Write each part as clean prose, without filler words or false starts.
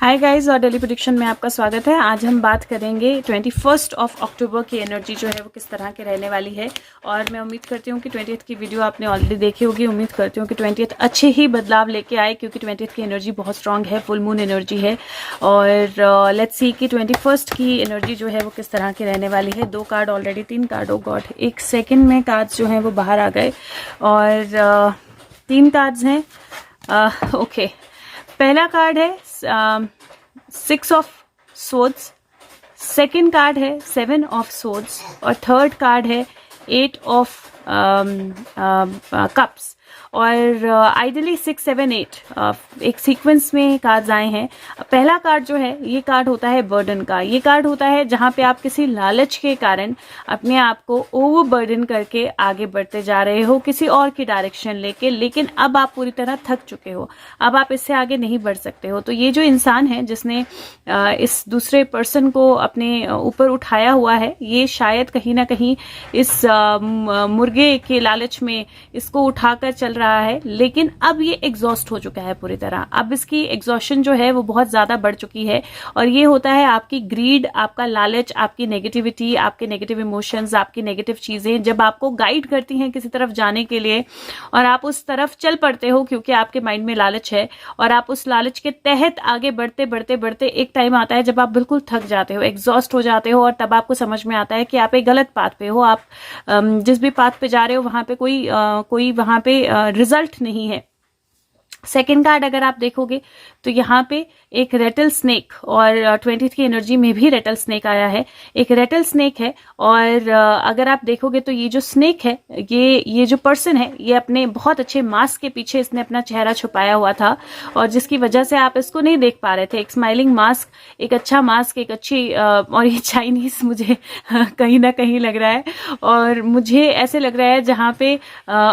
Hi guys और daily prediction में आपका स्वागत है। आज हम बात करेंगे 21 अक्टूबर की एनर्जी जो है वो किस तरह की रहने वाली है। और मैं उम्मीद करती हूँ कि 20th की वीडियो आपने ऑलरेडी देखी होगी। उम्मीद करती हूँ कि 20th अच्छे ही बदलाव लेके आए, क्योंकि 20th की एनर्जी बहुत स्ट्रांग है, फुल मून एनर्जी है। और लेट्स सी कि 21 की एनर्जी जो है वो किस तरह की रहने वाली है। 2 कार्ड ऑलरेडी, 3 कार्ड, ओ गॉड, 1 सेकेंड में कार्ड्स जो हैं वो बाहर आ गए और 3 कार्ड्स हैं। ओके, पहला कार्ड है 6 ऑफ सोर्ड्स, सेकंड कार्ड है 7 ऑफ सोर्ड्स और थर्ड कार्ड है 8 ऑफ कप्स। और आइडियली 6, 7, 8 एक सीक्वेंस में कार्ड्स आए हैं। पहला कार्ड जो है ये कार्ड होता है बर्डन का। ये कार्ड होता है जहां पे आप किसी लालच के कारण अपने आप को ओवर बर्डन करके आगे बढ़ते जा रहे हो किसी और की डायरेक्शन लेके, लेकिन अब आप पूरी तरह थक चुके हो, अब आप इससे आगे नहीं बढ़ सकते हो। तो ये जो इंसान है जिसने इस दूसरे पर्सन को अपने ऊपर उठाया हुआ है, ये शायद कहीं ना कहीं इस मुर्गे के लालच में इसको उठाकर चल रहा है, लेकिन अब ये एग्जॉस्ट हो चुका है पूरी तरह। अब इसकी एग्जॉशन जो है वो बहुत ज्यादा बढ़ चुकी है। और ये होता है आपकी ग्रीड, आपका लालच, आपकी नेगेटिविटी, आपके नेगेटिव इमोशंस, आपकी नेगेटिव चीजें जब आपको गाइड करती हैं किसी तरफ जाने के लिए और आप उस तरफ चल पड़ते हो, क्योंकि आपके माइंड में लालच है और आप उस लालच के तहत आगे बढ़ते बढ़ते बढ़ते एक टाइम आता है जब आप बिल्कुल थक जाते हो, एग्जॉस्ट हो जाते हो और तब आपको समझ में आता है कि आप एक गलत पाथ पे हो। आप जिस भी पाथ पे जा रहे हो वहां पे कोई वहां पे रिजल्ट नहीं है। सेकेंड कार्ड अगर आप देखोगे तो यहाँ पे एक रेटल स्नेक, और 20th की एनर्जी में भी रेटल स्नेक आया है। एक रेटल स्नेक है और अगर आप देखोगे तो ये जो स्नेक है, ये जो पर्सन है, ये अपने बहुत अच्छे मास्क के पीछे इसने अपना चेहरा छुपाया हुआ था और जिसकी वजह से आप इसको नहीं देख पा रहे थे। एक स्माइलिंग मास्क, एक अच्छा मास्क, एक अच्छी और ये चाइनीज मुझे कहीं ना कहीं लग रहा है और मुझे ऐसे लग रहा है जहाँ पे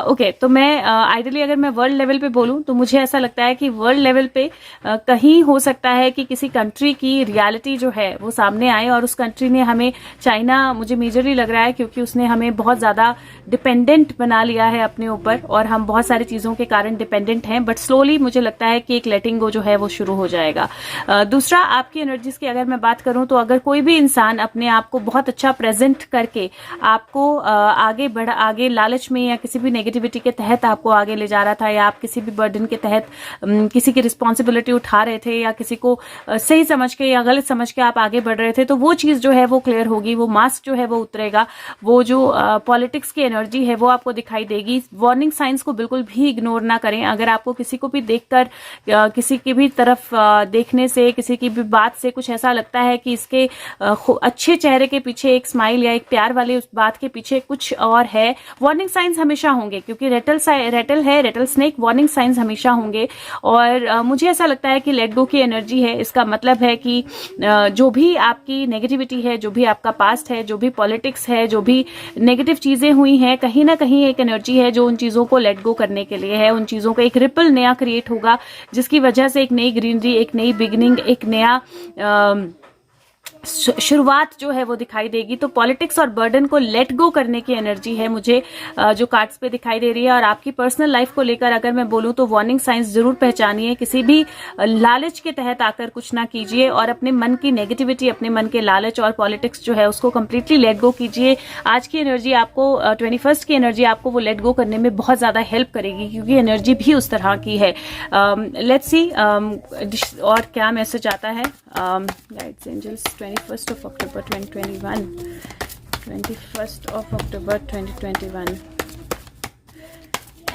ओके, तो मैं आइडियली अगर मैं वर्ल्ड लेवल पे बोलूँ तो मुझे ऐसा लगता है कि वर्ल्ड लेवल पे कहीं हो सकता है कि किसी कंट्री की रियलिटी जो है वो सामने आए और उस कंट्री ने हमें, चाइना मुझे मेजरली लग रहा है, क्योंकि उसने हमें बहुत ज्यादा डिपेंडेंट बना लिया है अपने ऊपर और हम बहुत सारी चीजों के कारण डिपेंडेंट हैं। बट स्लोली मुझे लगता है कि एक लेटिंग गो जो है वो शुरू हो जाएगा। दूसरा, आपकी एनर्जीज की अगर मैं बात करूं तो अगर कोई भी इंसान अपने आप को बहुत अच्छा प्रेजेंट करके आपको आगे लालच में या किसी भी नेगेटिविटी के तहत आपको आगे ले जा रहा था, या आप किसी भी बर्डन के तहत किसी की रिस्पॉन्सिबिलिटी उठा रहे थे, या किसी को सही समझ के या गलत समझ के आप आगे बढ़ रहे थे, तो वो चीज जो है वो क्लियर होगी, वो मास्क जो है वो उतरेगा। वो जो पॉलिटिक्स की एनर्जी है वो आपको दिखाई देगी। वार्निंग साइंस को बिल्कुल भी इग्नोर ना करें। अगर आपको किसी को भी देखकर किसी की भी तरफ देखने से, किसी की भी बात से कुछ ऐसा लगता है कि इसके अच्छे चेहरे के पीछे एक स्माइल या एक प्यार वाली उस बात के पीछे कुछ और है, वार्निंग साइंस हमेशा होंगे, क्योंकि रेटल स्नेक, वार्निंग साइंस हमेशा होंगे। और मुझे ऐसा लगता है कि लेट गो की एनर्जी है। इसका मतलब है कि जो भी आपकी नेगेटिविटी है, जो भी आपका पास्ट है, जो भी पॉलिटिक्स है, जो भी नेगेटिव चीजें हुई हैं, कहीं ना कहीं एक एनर्जी है जो उन चीजों को लेट गो करने के लिए है। उन चीजों का एक रिपल नया क्रिएट होगा, जिसकी वजह से एक नई ग्रीनरी, एक नई बिगिनिंग, एक नया शुरुआत जो है वो दिखाई देगी। तो पॉलिटिक्स और बर्डन को लेट गो करने की एनर्जी है मुझे जो कार्ड्स पे दिखाई दे रही है। और आपकी पर्सनल लाइफ को लेकर अगर मैं बोलूं तो वार्निंग साइंस जरूर पहचानिए। किसी भी लालच के तहत आकर कुछ ना कीजिए और अपने मन की नेगेटिविटी, अपने मन के लालच और पॉलिटिक्स जो है उसको कंप्लीटली लेट गो कीजिए। आज की एनर्जी आपको 21 की एनर्जी आपको वो लेट गो करने में बहुत ज्यादा हेल्प करेगी, क्योंकि एनर्जी भी उस तरह की है। लेट्स सी और क्या मैसेज आता है। गाइड्स एंजल्स 21 अक्टूबर 2021, 21 अक्टूबर 2021।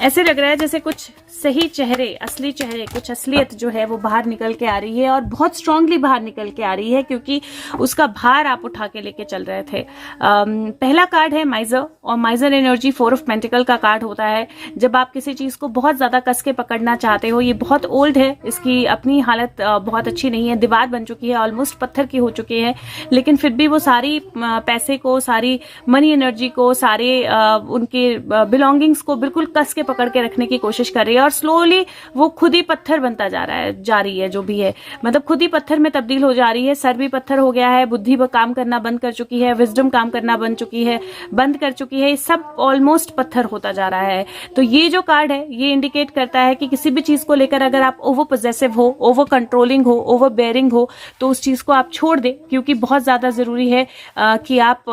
ऐसे लग रहा है जैसे कुछ सही चेहरे, असली चेहरे, कुछ असलियत जो है वो बाहर निकल के आ रही है और बहुत स्ट्रांगली बाहर निकल के आ रही है, क्योंकि उसका भार आप उठा के लेके चल रहे थे। पहला कार्ड है माइजर, और माइजर एनर्जी 4 ऑफ पेंटिकल का कार्ड होता है। जब आप किसी चीज को बहुत ज्यादा कस के पकड़ना चाहते हो, ये बहुत ओल्ड है, इसकी अपनी हालत बहुत अच्छी नहीं है, दीवार बन चुकी है, ऑलमोस्ट पत्थर की हो चुकी है, लेकिन फिर भी वो सारी पैसे को, सारी मनी एनर्जी को, सारे उनके बिलोंगिंग्स को बिल्कुल कस के पकड़ के रखने की कोशिश कर रही है। और स्लोली वो खुद ही पत्थर बनता जा रही है, जो भी है मतलब खुद ही पत्थर में तब्दील हो जा रही है। सर भी पत्थर हो गया है, बुद्धि काम करना बंद कर चुकी है, विजडम काम करना बंद कर चुकी है, सब ऑलमोस्ट पत्थर होता जा रहा है। तो ये जो कार्ड है ये इंडिकेट करता है कि किसी भी चीज को लेकर अगर आप ओवर पोजेसिव हो, ओवर कंट्रोलिंग हो, ओवर बेयरिंग हो, तो उस चीज को आप छोड़ दें, क्योंकि बहुत ज्यादा जरूरी है कि आप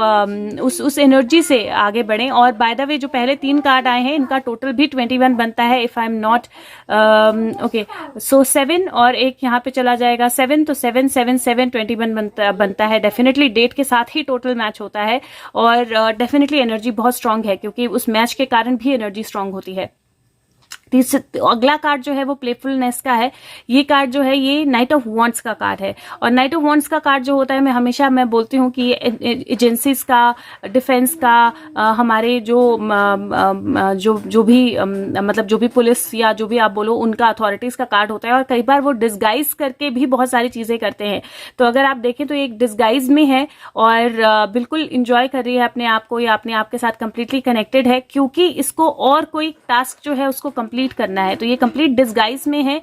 उस एनर्जी से आगे बढ़ें। और बाय द वे जो पहले 3 कार्ड आए हैं इनका टोटल भी 21 बनता है, if I am not okay. So 7 और एक यहाँ पे चला जाएगा 7, तो 7 7 7 21 बनता है। डेफिनेटली डेट के साथ ही टोटल मैच होता है और डेफिनेटली एनर्जी बहुत स्ट्रांग है, क्योंकि उस मैच के कारण भी एनर्जी स्ट्रांग होती है। अगला कार्ड जो है वो प्लेफुलनेस का है। ये कार्ड जो है ये नाइट ऑफ वॉन्ड्स का कार्ड है, और नाइट ऑफ वॉन्ड्स का कार्ड जो होता है मैं बोलती हूँ कि एजेंसीज का, डिफेंस का, हमारे जो भी पुलिस या जो भी आप बोलो उनका अथॉरिटीज का कार्ड होता है। और कई बार वो डिस्गाइज करके भी बहुत सारी चीजें करते हैं। तो अगर आप देखें तो एक डिस्गाइज में है और बिल्कुल इंजॉय कर रही है अपने आप को, या अपने आप के साथ कंप्लीटली कनेक्टेड है, क्योंकि इसको और कोई टास्क जो है उसको कंप्लीट करना है। तो ये कंप्लीट डिस्गाइज में है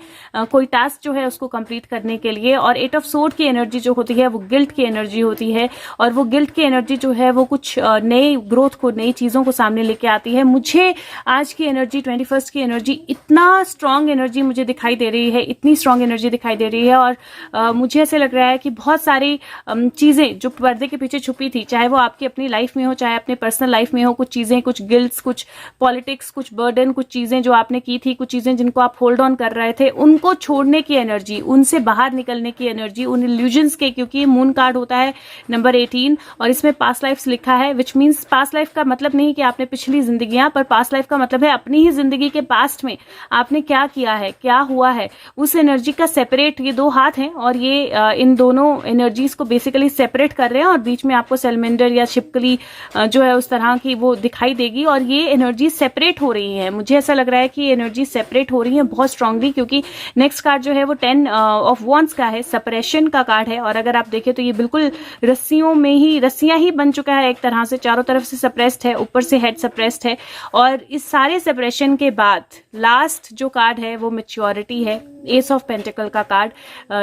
कोई टास्क जो है उसको कंप्लीट करने के लिए। और 8 ऑफ सोर्ड की एनर्जी जो होती है वो गिल्ट की एनर्जी होती है, और वो गिल्ट की एनर्जी जो है वो कुछ नई ग्रोथ को, नई चीजों को सामने लेके आती है। मुझे आज की एनर्जी 21st की एनर्जी इतना स्ट्रांग एनर्जी मुझे दिखाई दे रही है, इतनी स्ट्रांग एनर्जी दिखाई दे रही है। और मुझे ऐसे लग रहा है कि बहुत सारी चीजें जो पर्दे के पीछे छुपी थी, चाहे वो आपकी अपनी लाइफ में हो, चाहे अपने पर्सनल लाइफ में हो, कुछ चीजें, कुछ गिल्ट्स, कुछ पॉलिटिक्स, कुछ बर्डन, कुछ चीजें जो आपने की थी, कुछ चीजें जिनको आप होल्ड ऑन कर रहे थे, उनको छोड़ने की एनर्जी, उनसे बाहर निकलने की एनर्जी, उन इल्यूजन्स के, क्योंकि ये मून कार्ड होता है नंबर 18 और इसमें पास्ट लाइफ्स लिखा है, विच मीन्स पास्ट लाइफ का मतलब नहीं कि आपने पिछली जिंदगियां, पर पास्ट लाइफ का मतलब है अपनी ही जिंदगी के पास्ट में आपने क्या किया है, क्या हुआ है, उस एनर्जी का सेपरेट। ये 2 हाथ हैं और ये इन दोनों एनर्जीज को बेसिकली सेपरेट कर रहे हैं, और बीच में आपको सेलमेंडर या छिपकली जो है उस तरह की वो दिखाई देगी, और ये एनर्जी सेपरेट हो रही है। मुझे ऐसा लग रहा है कि ये एनर्जी सेपरेट हो रही है बहुत स्ट्रांगली, क्योंकि नेक्स्ट कार्ड जो है वो 10 ऑफ वॉन्ड्स का है, सेपरेशन का कार्ड है। और अगर आप देखें तो ये बिल्कुल रस्सियां ही बन चुका है एक तरह से, चारों तरफ से सप्रेस्ड है, ऊपर से हेड सप्रेस्ड है। और इस सारे सेपरेशन के बाद लास्ट जो कार्ड है वो मैच्योरिटी है, एस ऑफ पेंटिकल का कार्ड,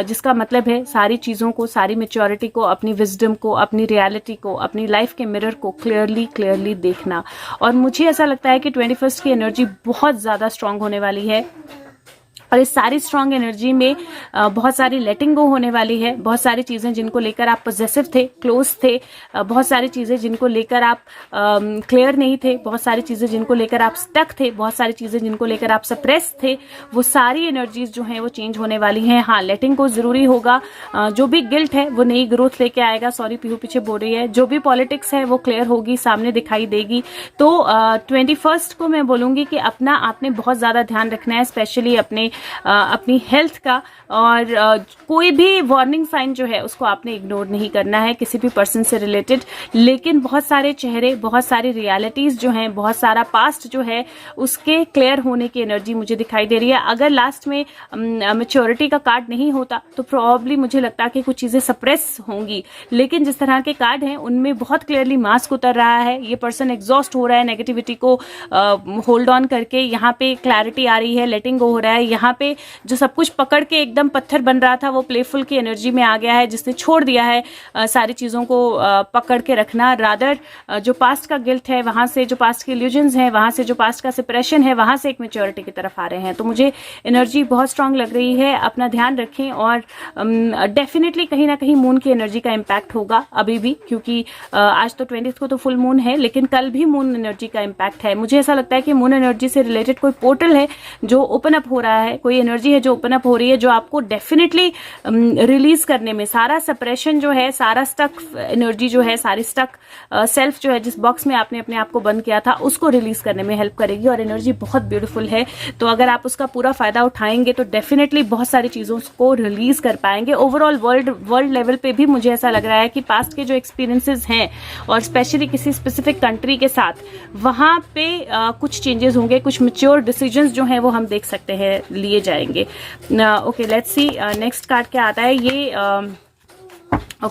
जिसका मतलब है सारी चीजों को, सारी मैच्योरिटी को, अपनी विजडम को, अपनी रियलिटी को, अपनी लाइफ के मिरर को क्लियरली देखना। और मुझे ऐसा लगता है कि 21st की एनर्जी बहुत ज्यादा स्ट्रांग होने वाली है, और इस सारी स्ट्रांग एनर्जी में बहुत सारी लेटिंग गो होने वाली है। बहुत सारी चीजें जिनको लेकर आप पॉजिटिव थे, क्लोज थे, बहुत सारी चीजें जिनको लेकर आप क्लियर नहीं थे, बहुत सारी चीजें जिनको लेकर आप स्टक थे, बहुत सारी चीजें जिनको लेकर आप सप्रेस थे, वो सारी एनर्जीज जो हैं वो चेंज होने वाली हैं। हाँ, लेटिंग को जरूरी होगा, जो भी गिल्ट है वो नई ग्रोथ लेके आएगा। सॉरी, पीहू पीछे बोल रही है। जो भी पॉलिटिक्स है वो क्लियर होगी, सामने दिखाई देगी। तो 21st को मैं बोलूंगी कि अपना आपने बहुत ज्यादा ध्यान रखना है, स्पेशली अपनी हेल्थ का, और कोई भी वार्निंग साइन जो है उसको आपने इग्नोर नहीं करना है किसी भी पर्सन से रिलेटेड। लेकिन बहुत सारे चेहरे, बहुत सारी रियलिटीज जो हैं, बहुत सारा पास्ट जो है उसके क्लियर होने की एनर्जी मुझे दिखाई दे रही है। अगर लास्ट में मैच्योरिटी का कार्ड नहीं होता तो प्रोबेबली मुझे लगता है कि कुछ चीजें सप्रेस होंगी, लेकिन जिस तरह के कार्ड हैं उनमें बहुत क्लियरली मास्क उतर रहा है। ये पर्सन एग्जॉस्ट हो रहा है नेगेटिविटी को होल्ड ऑन करके, यहाँ पे क्लैरिटी आ रही है, लेटिंग गो हो रहा है। यहाँ पे जो सब कुछ पकड़ के एकदम पत्थर बन रहा था वो प्लेफुल की एनर्जी में आ गया है, जिसने छोड़ दिया है सारी चीजों को पकड़ के रखना। रादर जो पास्ट का गिल्ट है, वहां से जो पास्ट के इल्यूजन्स हैं, वहां से जो पास्ट का सेपरेशन है, वहां से एक मैच्योरिटी की तरफ आ रहे हैं। तो मुझे एनर्जी बहुत स्ट्रांग लग रही है। अपना ध्यान रखें, और डेफिनेटली कहीं ना कहीं मून की एनर्जी का इम्पैक्ट होगा अभी भी, क्योंकि आज तो 20 को तो फुल मून है, लेकिन कल भी मून एनर्जी का इम्पैक्ट है। मुझे ऐसा लगता है कि मून एनर्जी से रिलेटेड कोई पोर्टल है जो ओपन अप हो रहा है, कोई एनर्जी है जो ओपन अप हो रही है, जो आपको डेफिनेटली रिलीज करने में, सारा सप्रेशन जो है, सारा स्टक एनर्जी जो है, सारी स्टक सेल्फ जो है, जिस बॉक्स में आपने अपने आप को बंद किया था, उसको रिलीज करने में हेल्प करेगी। और एनर्जी बहुत ब्यूटीफुल है, तो अगर आप उसका पूरा फायदा उठाएंगे तो डेफिनेटली बहुत सारी चीजों को रिलीज कर पाएंगे। ओवरऑल वर्ल्ड लेवल पे भी मुझे ऐसा लग रहा है कि पास्ट के जो एक्सपीरियंसेस हैं, और स्पेशली किसी स्पेसिफिक कंट्री के साथ, वहां पे कुछ चेंजेस होंगे, कुछ मैच्योर डिसीजंस जो हैं वो हम देख सकते हैं लिए जाएंगे। Okay, let's see next card क्या आता है।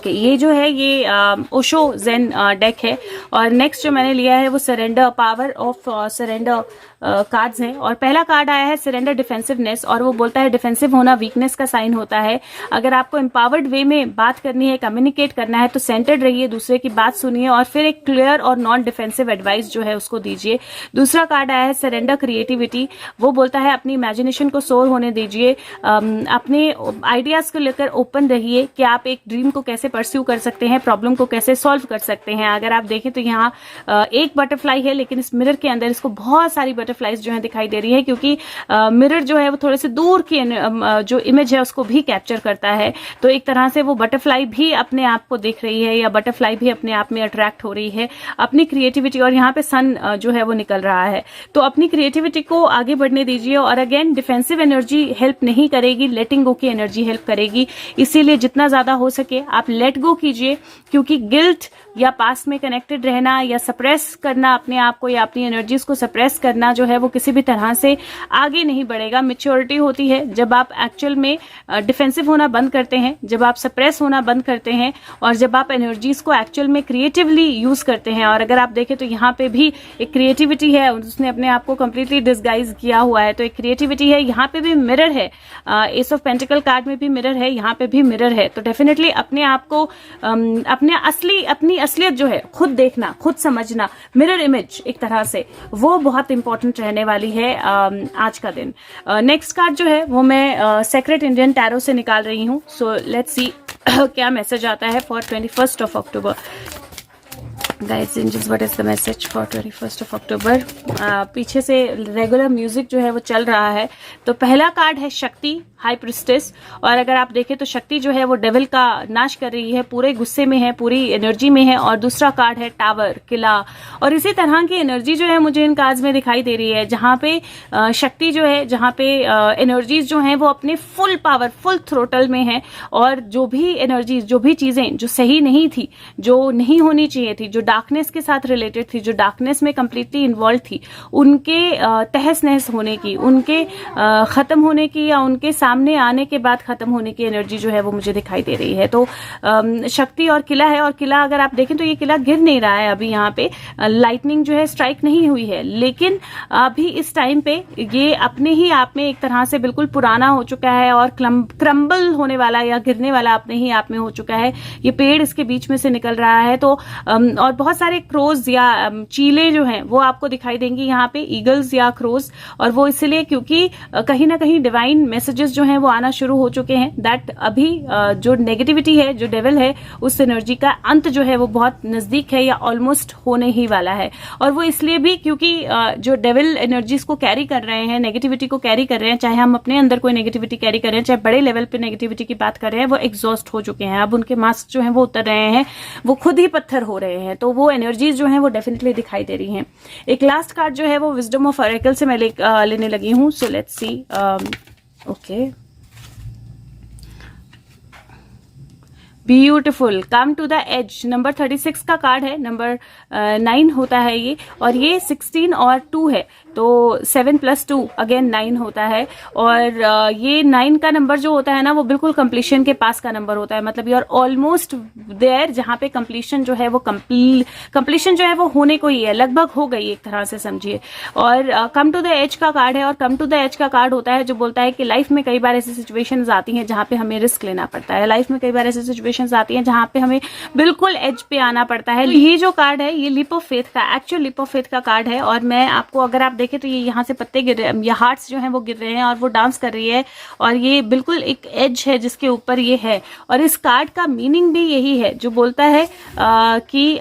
ये जो है ये ओशो जेन डेक है, और नेक्स्ट जो मैंने लिया है वो surrender, power of surrender cards हैं। और पहला कार्ड आया है सरेंडर डिफेंसिवनेस, और वो बोलता है डिफेंसिव होना वीकनेस का साइन होता है। अगर आपको एम्पावर्ड वे में बात करनी है, कम्युनिकेट करना है, तो सेंटर्ड रहिए, दूसरे की बात सुनिए और फिर एक क्लियर और नॉन डिफेंसिव एडवाइस जो है उसको दीजिए। दूसरा कार्ड आया है सरेंडर क्रिएटिविटी, वो बोलता है अपनी इमेजिनेशन को सोर होने दीजिए, अपने आइडियाज को लेकर ओपन रहिए कि आप एक ड्रीम को कैसे परस्यू कर सकते हैं, प्रॉब्लम को कैसे सॉल्व कर सकते हैं। अगर आप देखें तो यहाँ एक बटरफ्लाई है, लेकिन इस मिरर के अंदर इसको बहुत सारी बटरफ्लाईज जो है दिखाई दे रही है, क्योंकि मिरर जो है वो थोड़े से दूर की जो इमेज है उसको भी कैप्चर करता है। तो एक तरह से वो बटरफ्लाई भी अपने आप को देख रही है, या बटरफ्लाई भी अपने आप में अट्रैक्ट हो रही है अपनी क्रिएटिविटी। और यहाँ पे सन जो है वो निकल रहा है, तो अपनी क्रिएटिविटी को आगे बढ़ने दीजिए। और अगेन डिफेंसिव एनर्जी हेल्प नहीं करेगी, लेटिंग गो की एनर्जी हेल्प करेगी। इसीलिए जितना ज्यादा हो सके आप लेट गो कीजिए, क्योंकि गिल्ट या पास्ट में कनेक्टेड रहना या सप्रेस करना अपने आप को या अपनी एनर्जीज को सप्रेस करना जो है वो किसी भी तरह से आगे नहीं बढ़ेगा। मैच्योरिटी होती है जब आप एक्चुअल में डिफेंसिव होना बंद करते हैं, जब आप सप्रेस होना बंद करते हैं, और जब आप एनर्जीज को एक्चुअल में क्रिएटिवली यूज करते हैं। और अगर आप देखें तो यहाँ पे भी एक क्रिएटिविटी है, उसने अपने आप को कंप्लीटली डिस्गाइज किया हुआ है, तो एक क्रिएटिविटी है। यहाँ पे भी मिरर है, एस ऑफ पेंटिकल कार्ड में भी मिरर है, यहाँ पे भी मिरर है। तो डेफिनेटली अपने आप को अपनी असलियत जो है खुद देखना, खुद समझना, मिरर इमेज एक तरह से, वो बहुत इंपॉर्टेंट रहने वाली है आज का दिन। नेक्स्ट कार्ड जो है वो मैं सेक्रेट इंडियन टैरो से निकाल रही हूँ। सो लेट्स सी क्या मैसेज आता है for 21st of October। Guides angels, what is the message for 21st of October। पीछे से रेगुलर म्यूजिक जो है वो चल रहा है। तो पहला कार्ड है शक्ति, हाई प्रिस्टेस, और अगर आप देखें तो शक्ति जो है वो डेविल का नाश कर रही है, पूरे गुस्से में है, पूरी एनर्जी में है। और दूसरा कार्ड है टावर, किला, और इसी तरह की एनर्जी जो है मुझे इन कार्ड्स में दिखाई दे रही है, जहां पे शक्ति जो है, जहां पे एनर्जीज जो हैं वो अपने फुल पावर, फुल थ्रोटल में है। और जो भी एनर्जीज, जो भी चीजें जो सही नहीं थी, जो नहीं होनी चाहिए थी, जो डार्कनेस के साथ रिलेटेड थी, जो डार्कनेस में कंप्लीटली इन्वॉल्व थी, उनके तहस नहस होने की, उनके खत्म होने की, या उनके सामने आने के बाद खत्म होने की एनर्जी जो है वो मुझे दिखाई दे रही है। तो शक्ति और किला है। और किला अगर आप देखें तो ये किला गिर नहीं रहा है अभी, यहाँ पे लाइटनिंग जो है स्ट्राइक नहीं हुई है, लेकिन अभी इस टाइम पे ये अपने ही आप में एक तरह से बिल्कुल पुराना हो चुका है और क्रम्बल होने वाला या गिरने वाला अपने ही आप में हो चुका है। ये पेड़ इसके बीच में से निकल रहा है। तो और बहुत सारे क्रोज या चीले जो हैं वो आपको दिखाई देंगी यहाँ पे, ईगल्स या क्रोज। और वो इसलिए क्योंकि कहीं ना कहीं डिवाइन मैसेजेस जो हैं वो आना शुरू हो चुके हैं, दैट अभी जो नेगेटिविटी है, जो डेविल है, उस एनर्जी का अंत जो है वो बहुत नजदीक है या ऑलमोस्ट होने ही वाला है। और वो इसलिए भी क्योंकि जो डेविल एनर्जीज को कैरी कर रहे हैं, नेगेटिविटी को कैरी कर रहे हैं, चाहे हम अपने अंदर कोई नेगेटिविटी कैरी कर रहे हैं, चाहे बड़े लेवल पे नेगेटिविटी की बात कर रहे हैं, वो एग्जॉस्ट हो चुके हैं। अब उनके मास्क जो है वो उतर रहे हैं, वो खुद ही पत्थर हो रहे हैं। तो वो एनर्जीज जो है वो डेफिनेटली दिखाई दे रही हैं। एक लास्ट कार्ड जो है वो विजडम ऑफ ऑरेकल से मैं लेने लगी हूँ। So let's see. Okay, beautiful, come to the edge, number 36 का कार्ड है, नंबर 9 होता है ये, और ये 16 और 2 है, तो 7 + 2 अगेन 9 होता है। और ये 9 का नंबर जो होता है ना वो बिल्कुल कंप्लीशन के पास का नंबर होता है, मतलब यू आर ऑलमोस्ट देयर, जहां पे कंप्लीशन जो है वो कंप्लीशन जो है वो होने को ही है, लगभग हो गई एक तरह से समझिए। और कम टू द एज का कार्ड है, और कम टू द एज का कार्ड होता है जो बोलता है कि लाइफ में कई बार ऐसी सिचुएशंस आती हैं जहां पे हमें रिस्क लेना पड़ता है, लाइफ में कई बार ऐसी सिचुएशंस आती हैं जहां पे हमें बिल्कुल एज पे आना पड़ता है। ये जो कार्ड है ये लीप ऑफ फेथ का, एक्चुअल लीप ऑफ फेथ का कार्ड है। और मैं आपको, अगर आप देखें तो ये यहाँ से पत्ते गिर रहे हैं, या हार्ट्स जो हैं वो गिर रहे हैं, और वो डांस कर रही है, और ये बिल्कुल एक एज है जिसके ऊपर ये है। और इस कार्ड का मीनिंग भी यही है जो बोलता है कि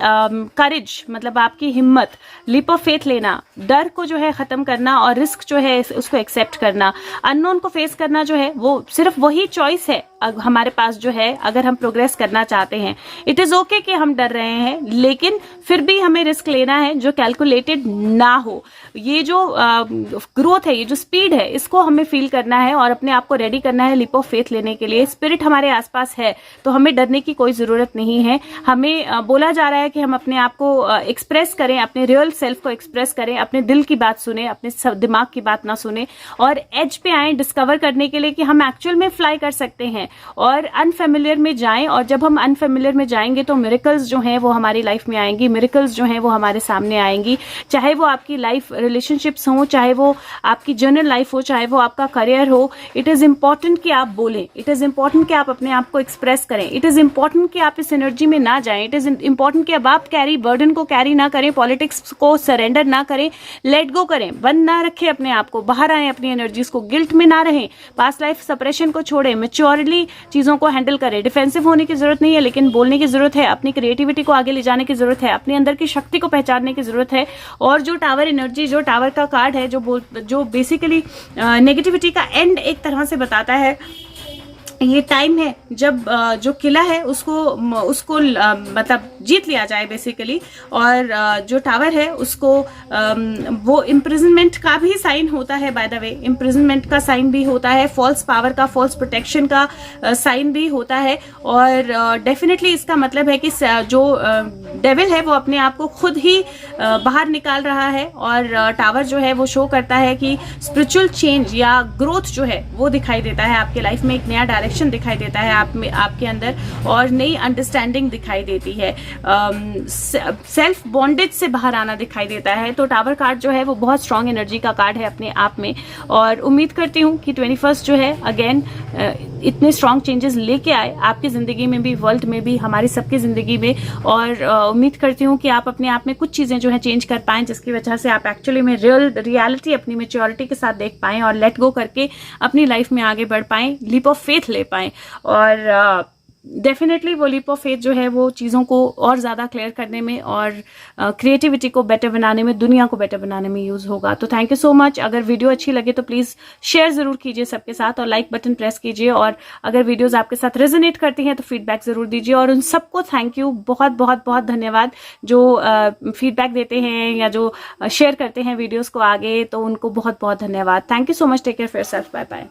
करेज, मतलब आपकी हिम्मत, लीप ऑफ फेथ लेना, डर को जो है खत्म करना, और रिस्क जो है उसको एक्सेप्ट करना, अननोन को फेस करना जो है वो सिर्फ वही चॉइस है हमारे पास जो है, अगर हम प्रोग्रेस करना चाहते हैं। इट इज ओके कि हम डर रहे हैं, लेकिन फिर भी हमें रिस्क लेना है जो कैलकुलेटेड ना हो। ये जो ग्रोथ है, ये जो स्पीड है, इसको हमें फील करना है और अपने आप को रेडी करना है लीप ऑफ फेथ लेने के लिए। स्पिरिट हमारे आसपास है, तो हमें डरने की कोई जरूरत नहीं है। हमें बोला जा रहा है कि हम अपने आप को एक्सप्रेस करें, अपने रियल सेल्फ को एक्सप्रेस करें, अपने दिल की बात सुने, अपने दिमाग की बात ना सुने, और एज पे आए डिस्कवर करने के लिए कि हम एक्चुअल में फ्लाई कर सकते हैं। और अनफेमिलियर में जाएं, और जब हम अनफेमिलियर में जाएंगे तो मिरेकल्स जो हैं वो हमारी लाइफ में आएंगी, मिरेकल्स जो हैं वो हमारे सामने आएंगी, चाहे वो आपकी लाइफ रिलेशनशिप्स हो, चाहे वो आपकी जर्नल लाइफ हो, चाहे वो आपका करियर हो। इट इज इंपॉर्टेंट कि आप बोलें, इट इज इंपॉर्टेंट कि आप अपने आप को एक्सप्रेस करें, इट इज इंपॉर्टेंट कि आप इस एनर्जी में ना जाएं, इट इज इंपॉर्टेंट कि अब आप बर्डन को कैरी ना करें, पॉलिटिक्स को सरेंडर ना करें, लेट गो करें, बंद ना रखें अपने आप को, बाहर आए अपनी एनर्जीज को, गिल्ट में ना रहें, पास्ट लाइफ सप्रेशन को छोड़ें, मैच्योरली चीजों को हैंडल करें। डिफेंसिव होने की जरूरत नहीं है, लेकिन बोलने की जरूरत है, अपनी क्रिएटिविटी को आगे ले जाने की जरूरत है, अपने अंदर की शक्ति को पहचानने की जरूरत है। और जो टावर एनर्जी, जो टावर का कार्ड है, जो बेसिकली नेगेटिविटी का एंड एक तरह से बताता है, ये टाइम है जब जो किला है उसको मतलब जीत लिया जाए बेसिकली। और जो टावर है उसको वो इम्प्रिजनमेंट का भी साइन होता है, बाय द वे इम्प्रिजनमेंट का साइन भी होता है, फॉल्स पावर का, फॉल्स प्रोटेक्शन का साइन भी होता है। और डेफिनेटली इसका मतलब है कि जो डेविल है वो अपने आप को खुद ही बाहर निकाल रहा है। और टावर जो है वो शो करता है कि स्पिरिचुअल चेंज या ग्रोथ जो है वो दिखाई देता है आपके लाइफ में, एक नया डायरेक्शन दिखाई देता है आप में, आपके अंदर, और नई अंडरस्टैंडिंग दिखाई देती है, सेल्फ बॉन्डेज से बाहर आना दिखाई देता है। तो टावर कार्ड जो है वो बहुत स्ट्रांग एनर्जी का कार्ड है अपने आप में। और उम्मीद करती हूँ कि 21 जो है अगेन इतने स्ट्रांग चेंजेस लेके आए आपकी जिंदगी में भी, वर्ल्ड में भी, हमारी सबकी जिंदगी में। और उम्मीद करती हूँ कि आप अपने आप में कुछ चीजें जो है चेंज कर पाएं, जिसकी वजह से आप एक्चुअली में रियलिटी अपनी मैच्योरिटी के साथ देख पाएं और लेट गो करके अपनी लाइफ में आगे बढ़ पाएं, लीप ऑफ फेथ ले पाएं। और डेफिनेटली वो लीप ऑफ फेथ जो है वो चीज़ों को और ज़्यादा क्लियर करने में और क्रिएटिविटी को बेटर बनाने में, दुनिया को बेटर बनाने में यूज़ होगा। तो थैंक यू सो मच। अगर वीडियो अच्छी लगे तो प्लीज़ शेयर ज़रूर कीजिए सबके साथ, और लाइक बटन प्रेस कीजिए। और अगर वीडियोज़ आपके साथ रेजोनेट करती हैं तो फीडबैक ज़रूर दीजिए। और उन सबको थैंक यू, बहुत बहुत बहुत धन्यवाद जो फीडबैक देते हैं या जो शेयर करते हैं वीडियोज़ को आगे, तो उनको बहुत बहुत धन्यवाद। Thank you so much. Take care of yourself. Bye bye.